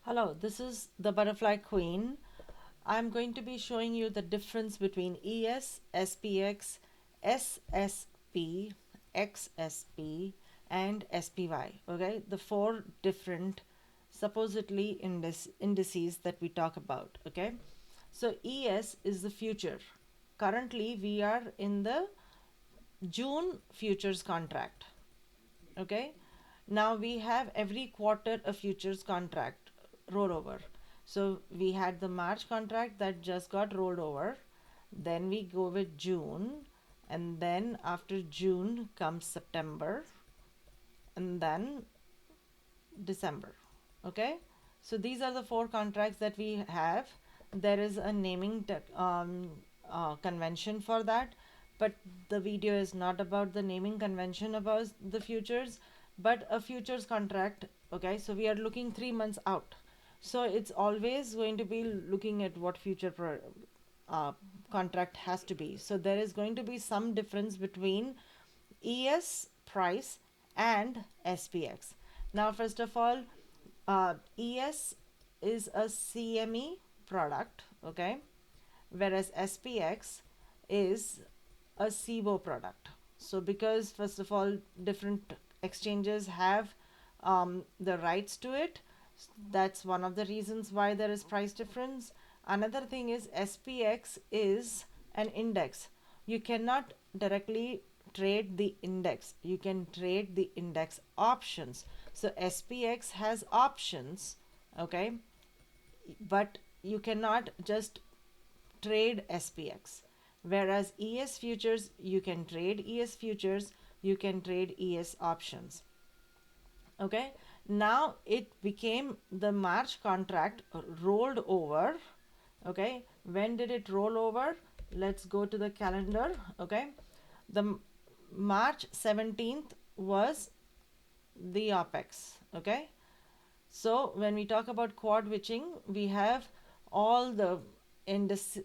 Hello, this is the Butterfly Queen. I'm going to be showing you the difference between ES, SPX, SSP, XSP, and SPY. Okay, the four different supposedly indices that we talk about. Okay, so ES is the future. Currently, we are in the June futures contract. Okay, now we have every quarter a futures contract rollover. So we had the March contract that just got rolled over, then we go with June, and then after June comes September, and then December. Okay, so these are the four contracts that we have. There is a naming convention for that, but the video is not about the naming convention about the futures, but a futures contract. Okay, so we are looking 3 months out, so it's always going to be looking at what uh, contract has to be. So there is going to be some difference between ES price and SPX. Now, first of all, ES is a CME product, okay, whereas SPX is a SIBO product. So, because first of all, different exchanges have the rights to it, that's one of the reasons why there is price difference. Another thing is SPX is an index. You cannot directly trade the index, you can trade the index options. So SPX has options, okay, but you cannot just trade SPX. Whereas ES futures, you can trade ES futures, you can trade ES options. Okay, now it became the March contract rolled over. Okay, when did it roll over? Let's go to the calendar. Okay, the March 17th was the OPEX. Okay, so when we talk about quad witching, we have all the index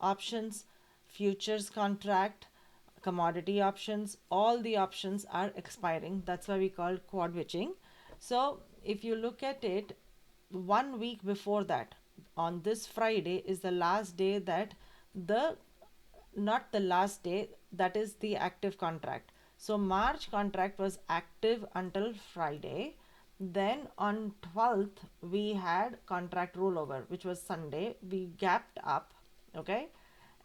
options, futures contract, commodity options, all the options are expiring. That's why we call quad witching. So if you look at it, 1 week before that, on this Friday is the last day that the not the last day, that is the active contract. So March contract was active until Friday. Then on 12th we had contract rollover, which was Sunday. We gapped up, okay,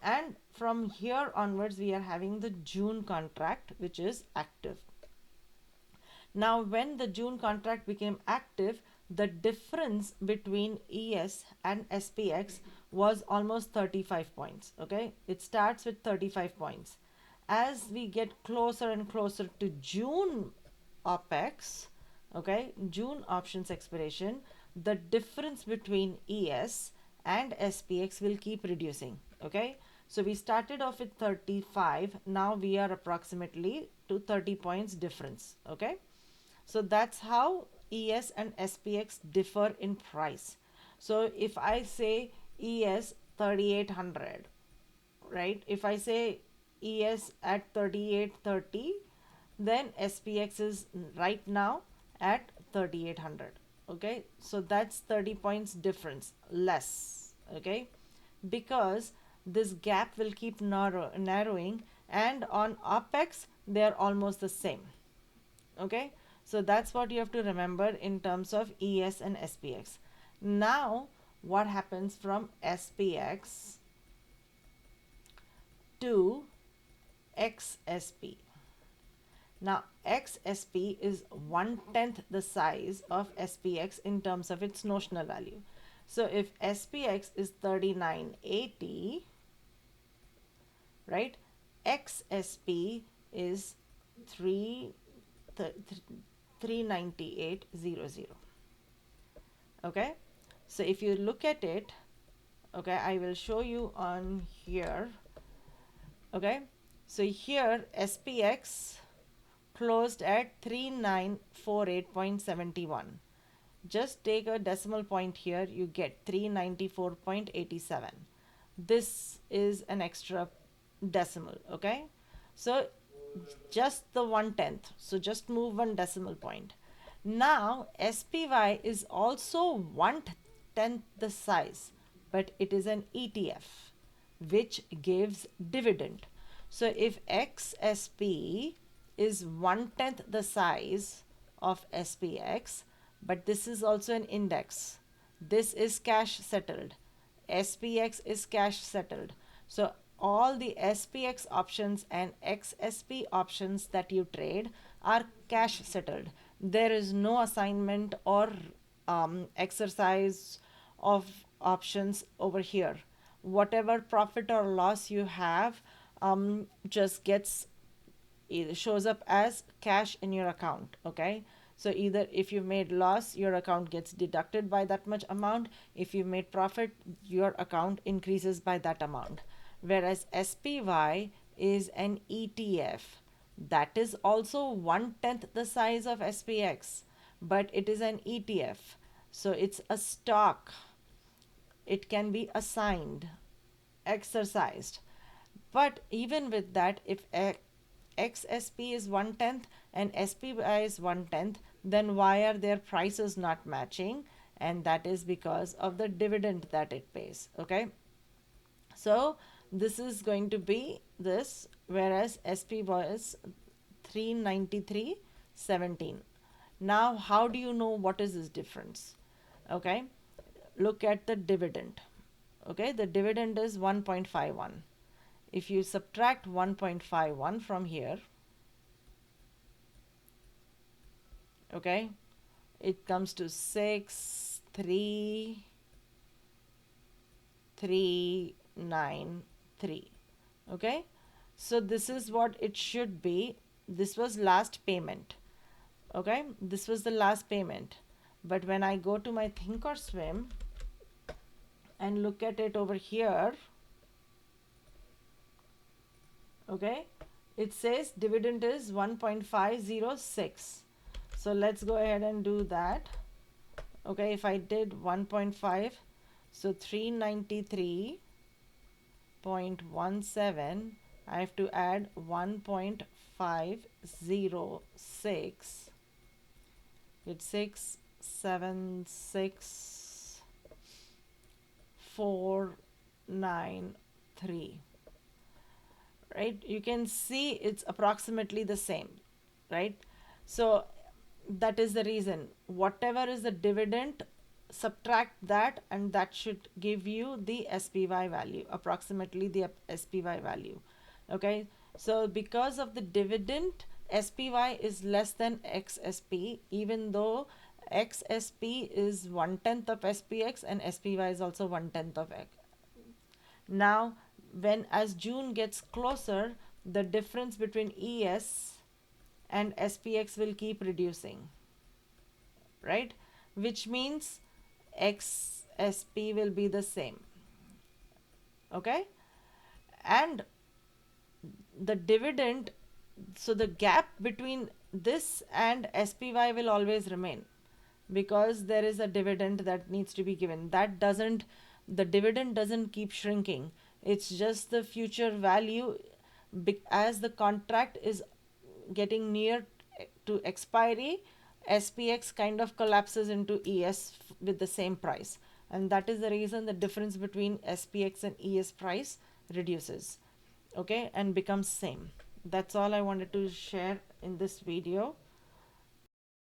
and from here onwards we are having the June contract, which is active. Now when the June contract became active, the difference between ES and SPX was almost 35 points. Okay, it starts with 35 points. As we get closer and closer to June OPEX, okay, June options expiration, the difference between ES and SPX will keep reducing. Okay, so we started off with 35, now we are approximately to 30 points difference. Okay, so that's how ES and SPX differ in price. So if I say ES 3800, right? If I say ES at 3830, then SPX is right now at 3800. Okay, so that's 30 points difference less. Okay, because this gap will keep narrowing, and on OPEX they're almost the same. Okay, so that's what you have to remember in terms of ES and SPX. Now what happens from SPX to XSP? Now XSP is 1/10 the size of SPX in terms of its notional value. So if SPX is 3980, right, XSP is 3 398.00. Okay, so if you look at it, okay, I will show you on here. Okay, so here SPX closed at 3948.71. Just take a decimal point here, you get 394.87. This is an extra decimal. Okay, so just the 1/10, so just move one decimal point. Now, SPY is also 1/10 the size, but it is an ETF which gives dividend. So, if XSP is 1/10 the size of SPX, but this is also an index, this is cash settled. SPX is cash settled. So all the SPX options and XSP options that you trade are cash settled. There is no assignment or exercise of options over here. Whatever profit or loss you have just gets, it shows up as cash in your account. Okay, so either if you made loss, your account gets deducted by that much amount. If you made profit, your account increases by that amount. Whereas SPY is an ETF that is also 1/10 the size of SPX, but it is an ETF, so it's a stock. It can be assigned, exercised. But even with that, if XSP is 1/10 and SPY is 1/10, then why are their prices not matching? And that is because of the dividend that it pays. Okay, so this is going to be this, whereas SPY is 393.17. Now, how do you know what is this difference? Okay, look at the dividend. Okay, the dividend is 1.51. If you subtract 1.51 from here, okay, it comes to 63393. Okay, so this is what it should be. This was last payment. Okay, this was the last payment. But when I go to my Think or Swim and look at it over here, okay, it says dividend is 1.506. So let's go ahead and do that. Okay, if I did 1.5, so 393.17, I have to add 1.506. It's 676,493. Right, you can see it's approximately the same, right? So that is the reason, whatever is the dividend, subtract that, and that should give you the SPY value, approximately the SPY value. Okay, so because of the dividend, SPY is less than XSP, even though XSP is 1/10 of SPX and SPY is also 1/10 of X. Now, when as June gets closer, the difference between ES and SPX will keep reducing, right? Which means XSP will be the same. Okay, and the dividend, so the gap between this and SPY will always remain, because there is a dividend that needs to be given. That doesn't, the dividend doesn't keep shrinking. It's just the future value. As the contract is getting near to expiry, SPX kind of collapses into ES with the same price, and that is the reason the difference between SPX and ES price reduces, okay, and becomes same. That's all I wanted to share in this video.